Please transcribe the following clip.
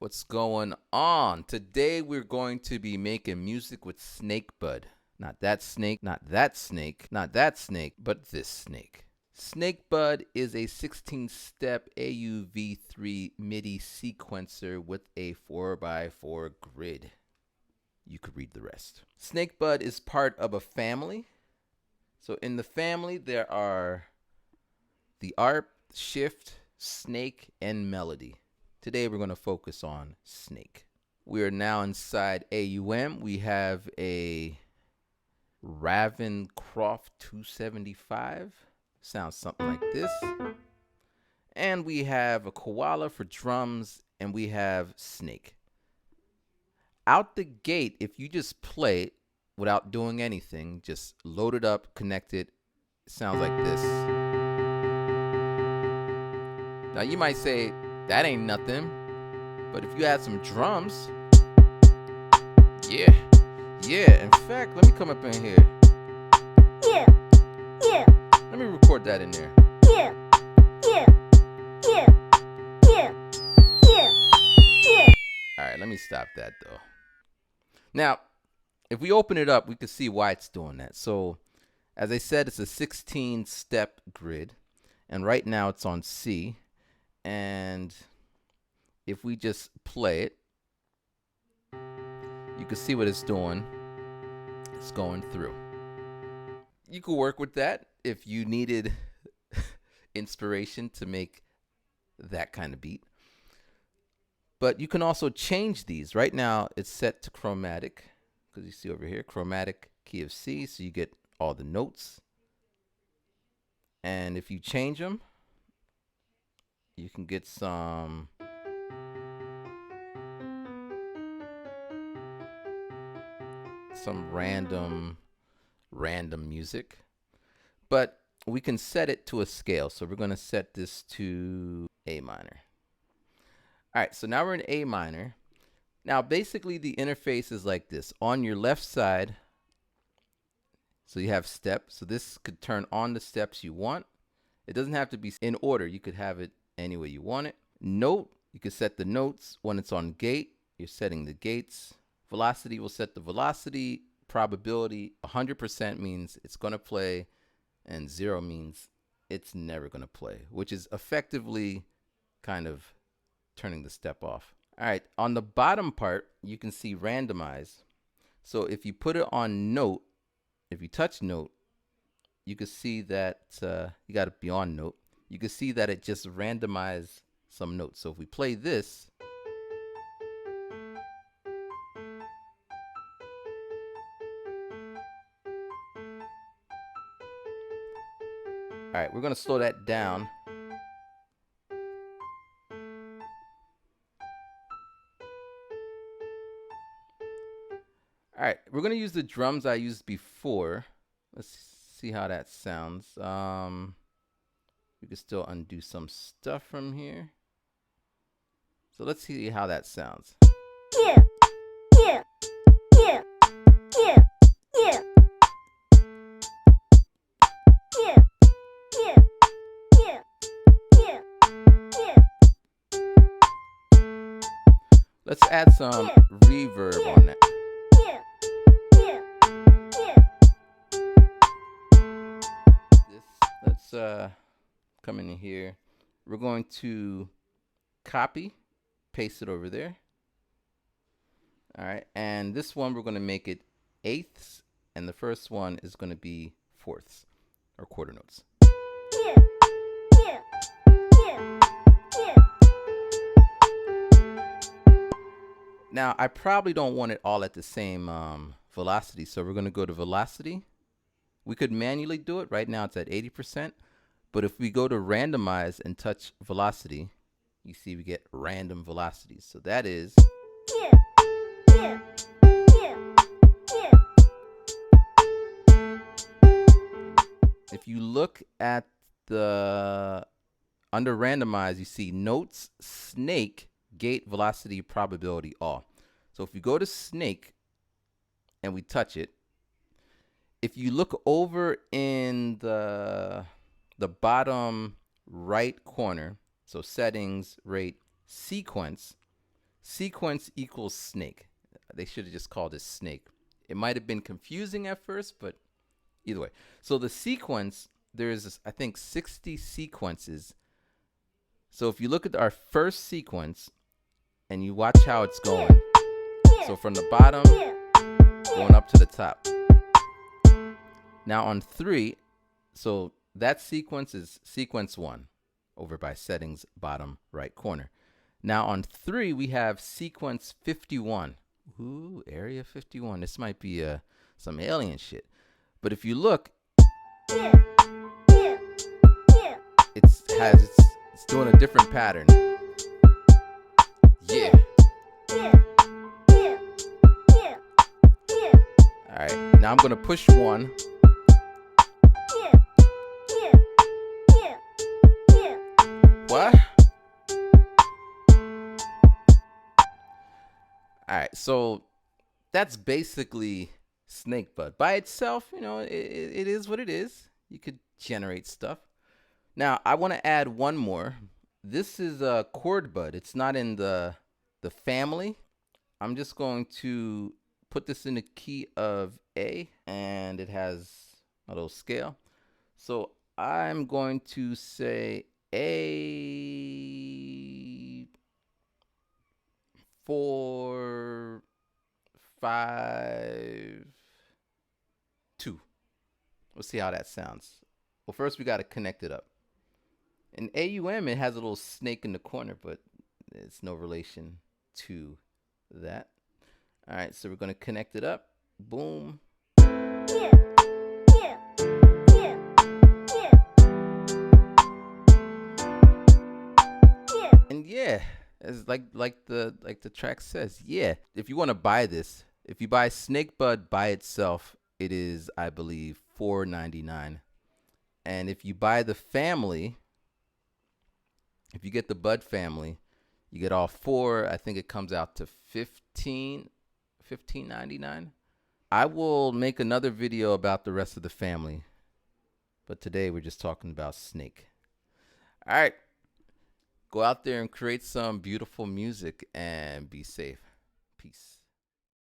What's going on? Today we're going to be making music with SnakeBud. Not that snake, not that snake, not that snake, but this snake. SnakeBud is a 16-step AUV3 MIDI sequencer with a 4x4 grid. You could read the rest. SnakeBud is part of a family. So in the family there are the ARP, Shift, Snake, and Melody. Today we're going to focus on Snake. We are now inside AUM. We have a Ravencroft 275. Sounds something like this. And we have a koala for drums, and we have Snake. Out the gate, if you just play it without doing anything, just load it up, connect it, sounds like this. Now you might say, that ain't nothing. But if you add some drums, yeah. In fact, let me come up in here. Yeah. Let me record that in there. Yeah. All right, let me stop that though. Now, if we open it up, we can see why it's doing that. So, as I said, it's a 16-step grid, and right now it's on C. And if we just play it, you can see what it's doing. It's going through. You could work with that if you needed inspiration to make that kind of beat. But you can also change these. Right now, it's set to chromatic, because you see over here, chromatic key of C, so you get all the notes. And if you change them, you can get some random music. But we can set it to a scale. So we're going to set this to A minor. All right, so now we're in A minor. Now, basically, the interface is like this. On your left side, so you have steps. So this could turn on the steps you want. It doesn't have to be in order. You could have it any way you want it. Note, you can set the notes. When it's on gate, you're setting the gates. Velocity will set the velocity. Probability, 100% means it's going to play, and 0 means it's never going to play, which is effectively kind of turning the step off. All right, on the bottom part, you can see randomize. So if you put it on note, if you touch note, you can see that you got to be on note. You can see that it just randomized some notes. So if we play this, all right, we're going to slow that down. All right, we're going to use the drums I used before. Let's see how that sounds. We can still undo some stuff from here. So let's see how that sounds. Yeah. Let's add some reverb on that. Let's come in here. We're going to copy, paste it over there. All right, and this one we're going to make it eighths, and the first one is going to be fourths or quarter notes. Now, I probably don't want it all at the same velocity, so we're going to go to velocity. We could manually do it. Right now it's at 80%, but if we go to randomize and touch velocity, you see we get random velocities. So that is... If you look at the under randomize, you see notes, snake, gate, velocity, probability, all. So if we go to snake and we touch it, if you look over in the bottom right corner, so settings, rate, sequence, sequence equals snake. They should have just called it snake. It might have been confusing at first, but either way. So the sequence, there's, I think, 60 sequences. So if you look at our first sequence and you watch how it's going. So from the bottom, going up to the top. Now on 3, so that sequence is sequence 1 over by settings, bottom right corner. Now on 3, we have sequence 51. Ooh, area 51. This might be some alien shit. But if you look, it's doing a different pattern. Yeah. All right. Now I'm going to push 1. What? All right, so that's basically SnakeBud. By itself, you know, it is what it is. You could generate stuff. Now, I want to add one more. This is a chord bud. It's not in the family. I'm just going to put this in the key of A, and it has a little scale. So I'm going to say A 4 5 2. Let's see how that sounds. Well, first we got to connect it up. In AUM, it has a little snake in the corner, but it's no relation to that. All right, so we're going to connect it up. Boom. And yeah, as like the track says, yeah. If you want to buy this, if you buy SnakeBud by itself, it is, I believe, $4.99. And if you buy the family, if you get the Bud family, you get all 4. I think it comes out to $15.99. I will make another video about the rest of the family, but today we're just talking about Snake. All right. Go out there and create some beautiful music and be safe. Peace.